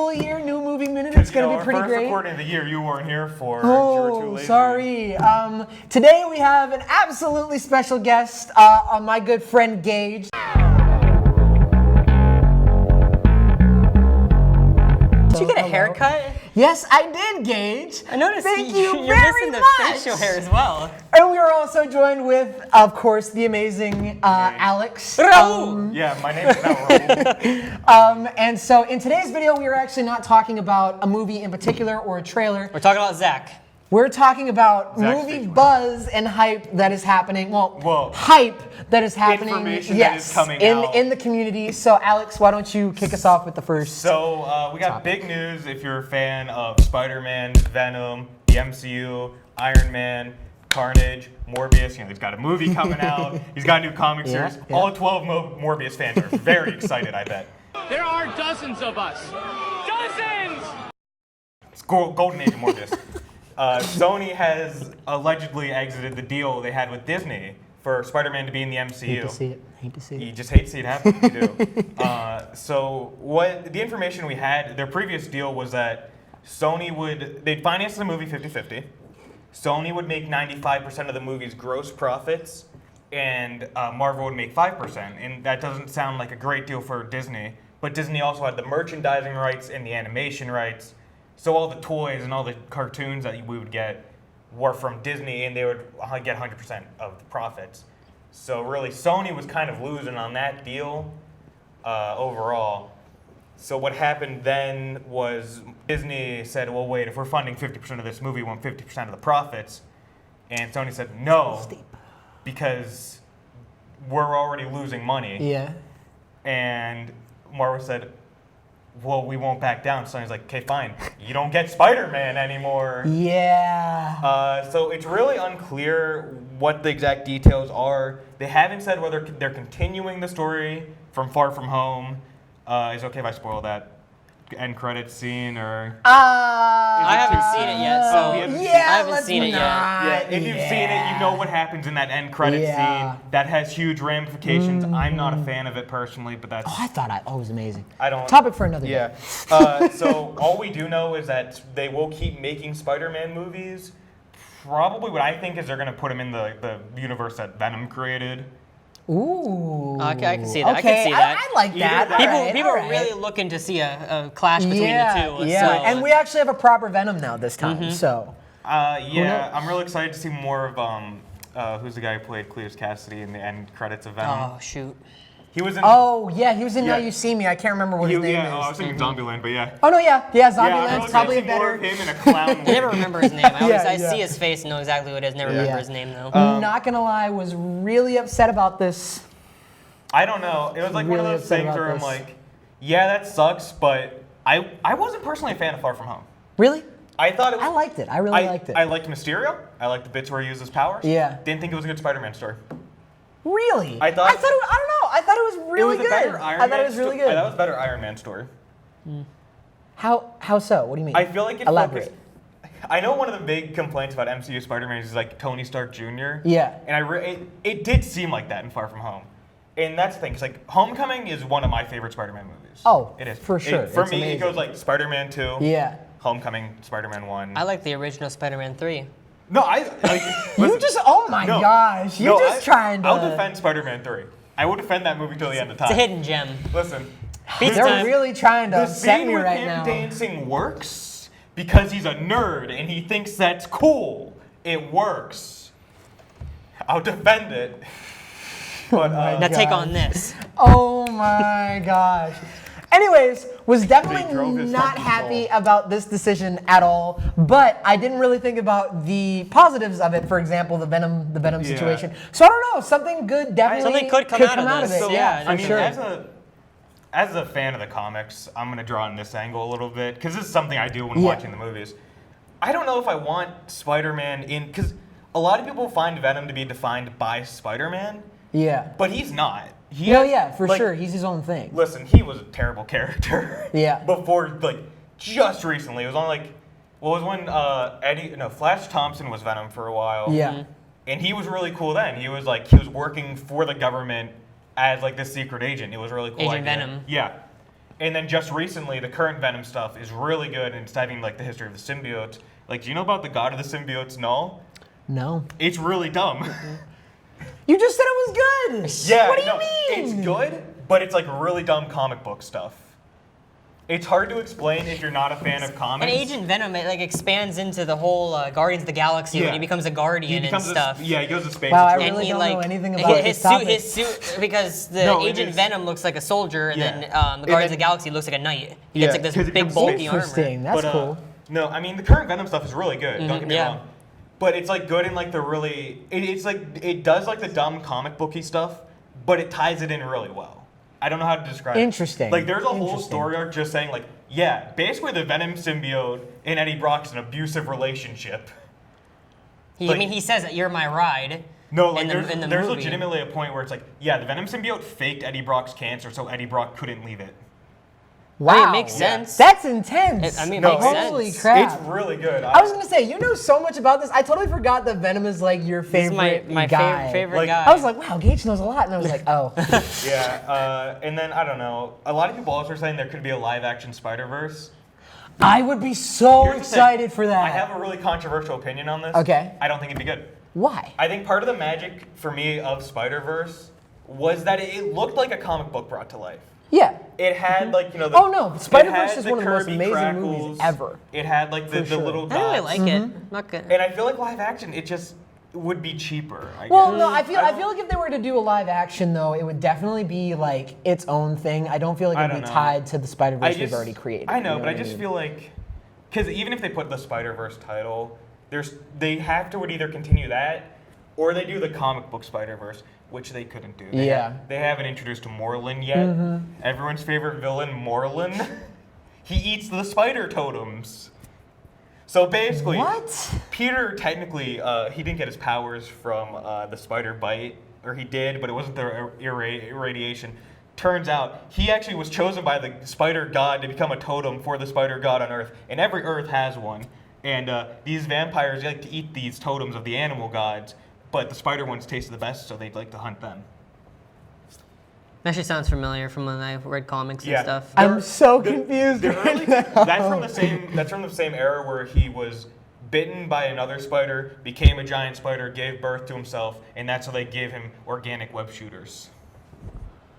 Full year, new movie minute. It's going to be pretty great. Our first recording of the year you weren't here for. You were too lazy. Sorry. Today we have an absolutely special guest, my good friend Gage. Did you get a haircut? Yes, I did, Gage. I noticed you're missing the facial hair as well. And we are also joined with, of course, the amazing Alex. Yeah, my name is Raul. And so in today's video, we are actually not talking about a movie in particular or a trailer. We're talking about Zach. We're talking about movie buzz and hype that is happening. Well, hype that is happening. Information that is coming out. In the community. So, Alex, why don't you kick us off with the first? So, we got big news if you're a fan of Spider-Man, Venom, the MCU, Iron Man, Carnage, Morbius. You know, he's got a movie coming out. He's got a new comic series. Yeah. All 12 Morbius fans are very excited, I bet. There are dozens of us. Dozens! It's golden age of Morbius. Sony has allegedly exited the deal they had with Disney for Spider-Man to be in the MCU. Hate to see it. Hate to see it. You just hate to see it happen. You do. So what the information we had, their previous deal was that they'd finance the movie 50-50. Sony would make 95% of the movie's gross profits, and Marvel would make 5%. And that doesn't sound like a great deal for Disney. But Disney also had the merchandising rights and the animation rights. So all the toys and all the cartoons that we would get were from Disney, and they would get 100% of the profits. So really, Sony was kind of losing on that deal overall. So what happened then was Disney said, well, wait, if we're funding 50% of this movie, we want 50% of the profits. And Sony said, no, because we're already losing money. Yeah. And Marvel said, well, we won't back down. Sony's like, okay, fine. You don't get Spider-Man anymore. Yeah. So it's really unclear what the exact details are. They haven't said whether they're continuing the story from Far From Home. Is it okay if I spoil that end credits scene or? I haven't seen it yet, so I haven't seen it yet. Yeah, if you've seen it, you know what happens in that end credits scene. That has huge ramifications. I'm not a fan of it personally, but that's. Oh, I thought it was amazing. I don't. Topic for another day. Yeah. So all we do know is that they will keep making Spider-Man movies. Probably what I think is they're going to put him in the universe that Venom created. Ooh. I can see that. Okay, I can see that. I like that. People are really looking to see a clash between the two. Yeah, so. and we actually have a proper Venom now this time. So. I'm really excited to see more of who's the guy who played Cletus Cassidy in the end credits of Venom. Oh shoot. He was in. Oh yeah, he was in Now You See Me. I can't remember what his name is. I was thinking Zombieland, but yeah. Oh no, Zombieland's probably a better. More of him in a clown. I never remember his name. I see his face and know exactly what it is. Never remember his name though. Not gonna lie, was really upset about this. I don't know. It was like really one of those things where I'm like, yeah, that sucks, but I wasn't personally a fan of Far From Home. Really? I thought it was, I liked it. I really liked it. I liked Mysterio. I liked the bits where he used his powers. Yeah. Didn't think it was a good Spider-Man story. Really? I thought it was, I don't know. I thought it was really good. I thought it was really good. I thought it was a better Iron Man story. How so? What do you mean? I feel like it Elaborate. focused. I know one of the big complaints about MCU Spider-Man is like Tony Stark Jr. Yeah. And it did seem like that in Far From Home. And that's the thing. It's like Homecoming is one of my favorite Spider-Man movies. Oh, it is for sure. For it's me, amazing. it goes like Spider-Man 2. Yeah. Homecoming, Spider-Man 1. I like the original Spider-Man 3. No, You just, oh my gosh. You're just trying to. I'll defend Spider-Man 3. I will defend that movie till the end of time. It's a hidden gem. Listen. They're really trying to the upset scene me with right him now. dancing works because he's a nerd and he thinks that's cool. It works. I'll defend it. But, now take on this. Oh my gosh. Anyways, was definitely not happy about this decision at all, but I didn't really think about the positives of it. For example, the Venom situation. So I don't know, something good definitely something could come out of this. So, yeah, I mean, sure. as a fan of the comics, I'm going to draw on this angle a little bit because this is something I do when watching the movies. I don't know if I want Spider-Man in, because a lot of people find Venom to be defined by Spider-Man. Yeah. But he's not. For sure. He's his own thing. Listen, he was a terrible character. Yeah. Before, just recently. It was on, what was when Flash Thompson was Venom for a while. Yeah. And he was really cool then. He was working for the government as, the secret agent. It was really cool. Agent Venom. Yeah. And then just recently, the current Venom stuff is really good and studying like the history of the symbiote. Like, do you know about the God of the Symbiotes Null? No. It's really dumb. You just said it was good. Yeah, What do no, you mean? it's good, but it's like really dumb comic book stuff. It's hard to explain if you're not a fan of comics. And Agent Venom, it like expands into the whole Guardians of the Galaxy when he becomes a Guardian and stuff. He goes to space. Wow, I It's really he, don't like, know anything about his this topic. His suit, because the No, it Agent is- Venom looks like a soldier, and Yeah. then the And Guardians of the then- Galaxy looks like a knight. He Yeah, gets like 'cause this it big becomes bulky armor. Interesting. That's cool. No, I mean the current Venom stuff is really good. Don't get me yeah. wrong. But it's like good in like the really. It's like it does like the dumb comic booky stuff, but it ties it in really well. I don't know how to describe it. Interesting. Like there's a whole Interesting. story arc just saying like, yeah, basically the Venom symbiote and Eddie Brock's an abusive relationship. I like- mean, he says that you're my ride. No, like in the there's movie. legitimately a point where it's like, yeah, the Venom symbiote faked Eddie Brock's cancer so Eddie Brock couldn't leave it. Wow. it makes sense. That's intense. I mean, it No, makes Holy sense. crap. It's really good. I was gonna say, you know so much about this. I totally forgot that Venom is like your This is favorite my guy. favorite Like- guy. I was like, wow, Gage knows a lot, and I was like, oh. Yeah, and then I don't know. A lot of people also are saying there could be a live-action Spider-Verse. I would be so Here's the thing. excited for that. I have a really controversial opinion on this. Okay. I don't think it'd be good. Why? I think part of the magic for me of Spider-Verse was that it looked like a comic book brought to life. Yeah. It had like, you know, Oh, no, Spider-Verse it had is one of the most Kirby amazing crackles. movies ever. It had like the sure. little I don't really dots. like it. Not good. And I feel like live action, it just would be cheaper. I Well, guess. no, I feel don't- like if they were to do a live action though, it would definitely be like its own thing. I don't feel like I it would don't be know. tied to the Spider-Verse I we've just- already created. I you know, but what I just mean? feel like, because even if they put the Spider-Verse title, they have to would either continue that, or they do the comic book Spider-Verse, which they couldn't do. They haven't introduced Moreland yet. Mm-hmm. Everyone's favorite villain, Moreland. He eats the spider totems. So basically, What? Peter technically, he didn't get his powers from the spider bite, or he did, but it wasn't the irradiation. Turns out he actually was chosen by the spider god to become a totem for the spider god on Earth, and every Earth has one. And these vampires like to eat these totems of the animal gods, but the spider ones taste the best, so they'd like to hunt them. Actually sounds familiar from when I read comics and Yeah. stuff. I'm so confused. The right early, now. that's from the same era where he was bitten by another spider, became a giant spider, gave birth to himself, and that's how they gave him organic web shooters.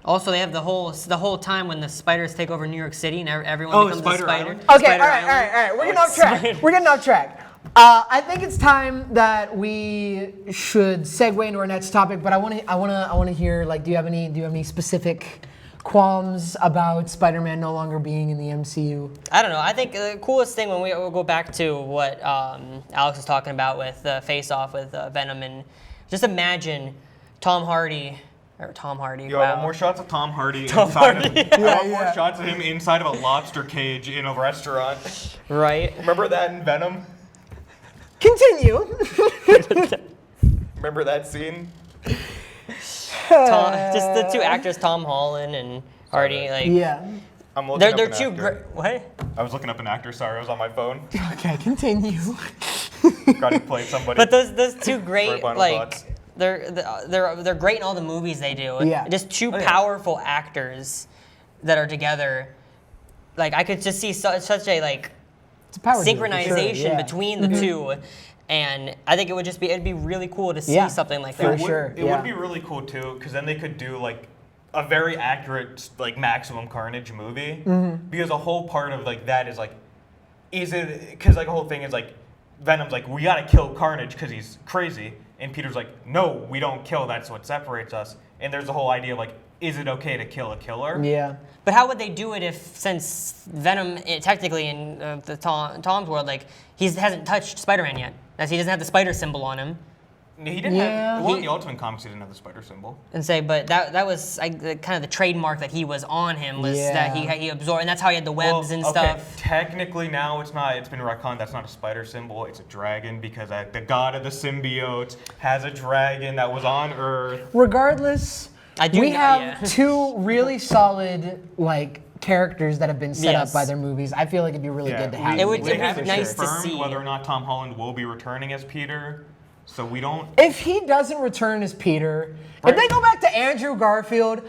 Also, they have the whole time when the spiders take over New York City and everyone Oh, becomes Spider a spider. Island? Okay, Spider all right. Island. We're getting off track. We're getting off track. I think it's time that we should segue into our next topic. But I want to hear, like, do you have any specific qualms about Spider-Man no longer being in the MCU? I don't know. I think the coolest thing when we'll go back to what Alex was talking about with the face-off with Venom, and just imagine Tom Hardy. Yo, I Wow. want more shots of Tom Hardy Tom inside Hardy. of. I want more shots of him inside of a lobster cage in a restaurant. Right. Remember that in Venom? Continue. Remember that scene? Just the two actors, Tom Holland and Hardy. Like, Yeah. I'm looking they're up they're an two actor. great. What? I was looking up an actor. Sorry, I was on my phone. Okay, continue. Got to play somebody. But those two great, Very final like, thoughts. they're great in all the movies they do. Yeah. Just two Oh, yeah. powerful actors that are together. Like, I could just see such a like It's a power deal, for sure, synchronization yeah. between the two, and I think it'd be really cool to see Yeah, something like for that. sure. It yeah. would be really cool too, because then they could do like a very accurate like Maximum Carnage movie. Mm-hmm. Because a whole part of like that is like, is it? Because like the whole thing is like, Venom's like, we gotta kill Carnage because he's crazy, and Peter's like, no, we don't kill. That's what separates us. And there's the whole idea of like, is it okay to kill a killer? Yeah. But how would they do it if, since Venom, technically in the Tom's world, like he hasn't touched Spider-Man yet, as he doesn't have the spider symbol on him, He didn't Yeah. have. Well, in the Ultimate Comics, he didn't have the spider symbol. and say, but that was kind of the trademark that he was on him was that Yeah. he absorbed, and that's how he had the webs and stuff. Technically, now it's not. It's been retconned. That's not a spider symbol. It's a dragon because the god of the symbiotes has a dragon that was on Earth. Regardless, I do we know, have yeah. two really solid like characters that have been set Yes. up by their movies. I feel like it'd be really good to have. It would- them it together. would be They nice to confirmed see. whether or not Tom Holland will be returning as Peter. So we don't. If he doesn't return as Peter, if they go back to Andrew Garfield,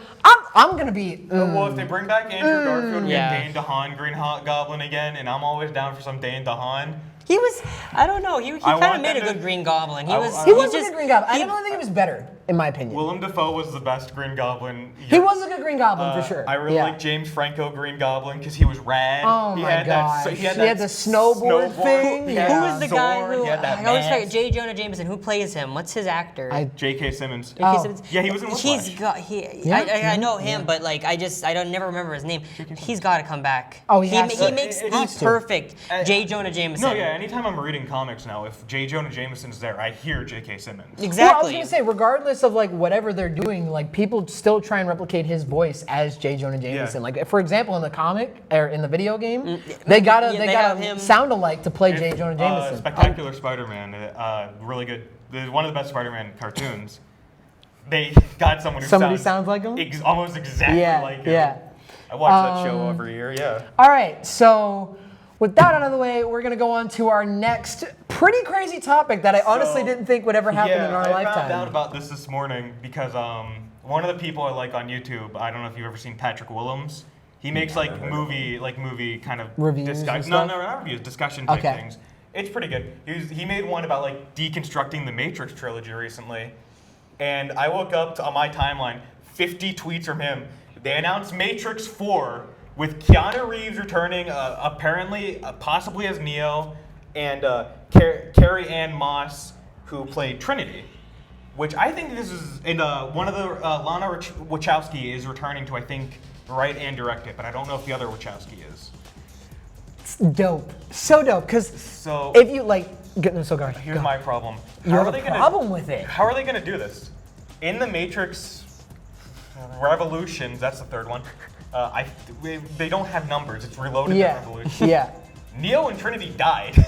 I'm gonna be. Well, if they bring back Andrew Garfield and Yeah. Dane DeHaan, Green Goblin again, and I'm always down for some Dane DeHaan. He was, I don't know, he I kind of want made a them to- good Green Goblin. He I- was, I- He He's was a good Green Goblin. I don't think he was better, in my opinion. Willem Dafoe was the best Green Goblin. He was a good Green Goblin for sure. I really yeah. like James Franco Green Goblin because he was rad. Oh he my had gosh. That, He had the snowboard thing. He Yeah. had Who that was the guy sword, who, he had that I always mask. forget, J. Jonah Jameson, who plays him? What's his actor? J.K. Simmons. J.K. Oh. Simmons? Yeah, he was in He's Whiplash. got, I know him, but like, I don't never remember his name. He's got to come back. Oh, he has to. He makes It the has to. perfect J. Jonah Jameson. No, yeah, anytime I'm reading comics now, if J. Jonah Jameson's there, I hear J.K. Simmons. Exactly. Well, I was gonna say, regardless of like whatever they're doing, like people still try and replicate his voice as J. Jonah Jameson. Yeah. Like, for example, in the comic or in the video game, they gotta Yeah, they have gotta him. sound alike to play J. Jonah Jameson. Spectacular Spider-Man, really good. One of the best Spider-Man cartoons. They got someone who Somebody sounds like him? almost exactly Yeah, like him. yeah. I watch that show every year. Yeah. All right, so with that out of the way, we're gonna go on to our next pretty crazy topic that I honestly didn't think would ever happen in our I lifetime. found out about this morning because one of the people I like on YouTube, I don't know if you've ever seen Patrick Willems. He makes like movie kind of Reviews and No, stuff? not reviews, discussion type Okay. things. It's pretty good. He made one about like deconstructing the Matrix trilogy recently, and I woke up on my timeline 50 tweets from him. They announced Matrix 4 with Keanu Reeves returning, apparently, possibly as Neo, and Carrie Ann Moss, who played Trinity. Which I think this is, and one of the, Lana Wachowski is returning to, I think, write and direct it, but I don't know if the other Wachowski is. It's dope, so dope. Because So if you like, so go. here's my problem. You have a problem with it. How are they gonna do this? In the Matrix Revolutions, that's the third one. They don't have numbers. It's Reloaded and Yeah, Revolution. yeah. Neo and Trinity died.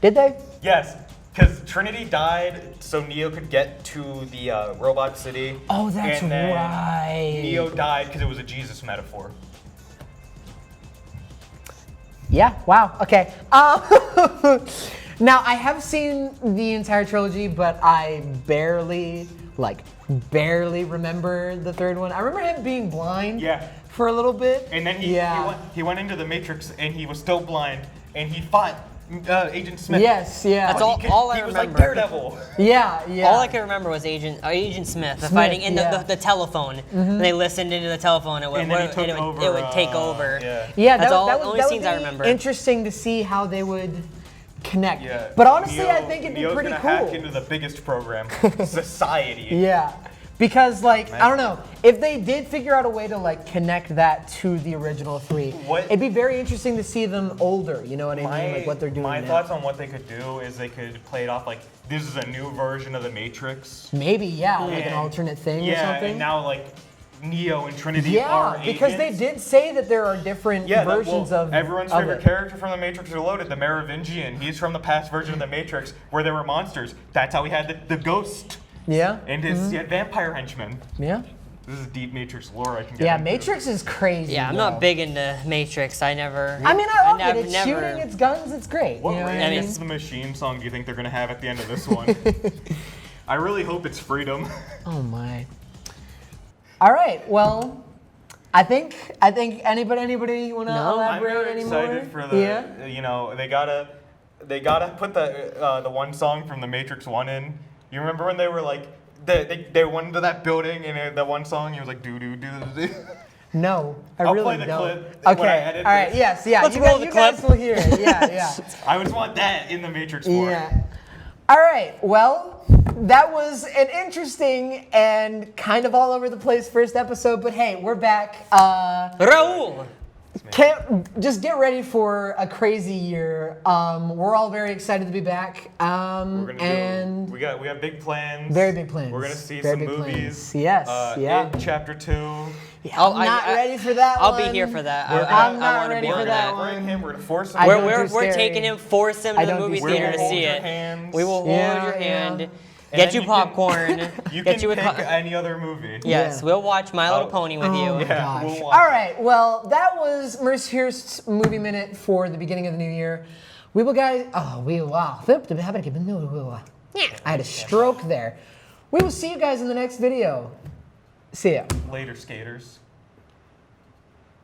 Did they? Yes, because Trinity died so Neo could get to the robot city. Oh, that's and then right. Neo died because it was a Jesus metaphor. Yeah. Wow. Okay. Now I have seen the entire trilogy, but I barely remember the third one. I remember him being blind. Yeah. For a little bit. And then yeah. he went into the Matrix and he was still blind and he fought Agent Smith. Yes. Yeah. That's But all I he was like remember. Daredevil. Yeah. Yeah. All I can remember was Agent Smith fighting in yeah. the telephone. And they listened into the telephone. It would, And then he took it would, over, it would take over. Yeah. Yeah, That's all. that Only would scenes be I remember. interesting to see how they would connect. Yeah. But honestly, Neo- I think it'd be Neo's pretty gonna cool. hack into the biggest program, society. Yeah. Because like I don't know, if they did figure out a way to like connect that to the original three, it'd be very interesting to see them older. You know what I mean? Like what they're doing My now. thoughts on what they could do is they could play it off like this is a new version of the Matrix. Maybe yeah, like an And- alternate thing or Yeah, something. and now like Neo and Trinity are Yeah, because they agents. did say that there are different versions of everyone's of favorite it. character from the Matrix Reloaded, the Merovingian. He's from the past version of the Matrix where there were monsters. That's how he had the ghost Yeah. and his he had vampire henchmen. Yeah. This is deep Matrix lore I can get Yeah, into. Matrix is crazy. Yeah, I'm though. not big into Matrix. I never. I mean, I love I've it. It's never- shooting, it's guns, it's great. What you know what I Rage mean? Against the Machine song do you think they're gonna have at the end of this one? I really hope it's Freedom. Oh my. All right. Well, I think anybody want to No, I'm elaborate very anymore? excited for the Yeah. you know they gotta put the one song from the Matrix 1 in. You remember when they were like they went into that building and the one song he was like do do do do. No, I I'll really play the don't. clip when I Okay. edit All right. this. Yes. Yeah. Let's you roll guys, the you guys clip. will hear it. Yeah. Yeah. I just want that in the Matrix 4. Yeah. All right. Well, that was an interesting and kind of all over the place first episode, but hey, we're back. Raul. Just get ready for a crazy year. We're all very excited to be back. We're gonna and we have big plans. very big plans. We're gonna see Very some big movies. plans. Yes. Yeah. In Chapter 2. Oh, I'm not ready for that I'll one. be here for that. I'm I not wanna ready be for here that We're one. bringing him. We're gonna force him. I don't We're do scary. taking him, force him I to the don't do movie scary. theater to Hold see your it. hands. We will hold Yeah, your yeah. hand, And get then you you can- popcorn, You get can you a pick any other movie. Yes, Yeah. we'll watch My Little Oh. Pony with you. Oh my Yeah, gosh. we'll watch All it. right. Well, that was Mercyhurst's movie minute for the beginning of the new year. We will, guys. Oh, we wow. Yeah. I had a stroke there. We will see you guys in the next video. See ya. Later, skaters.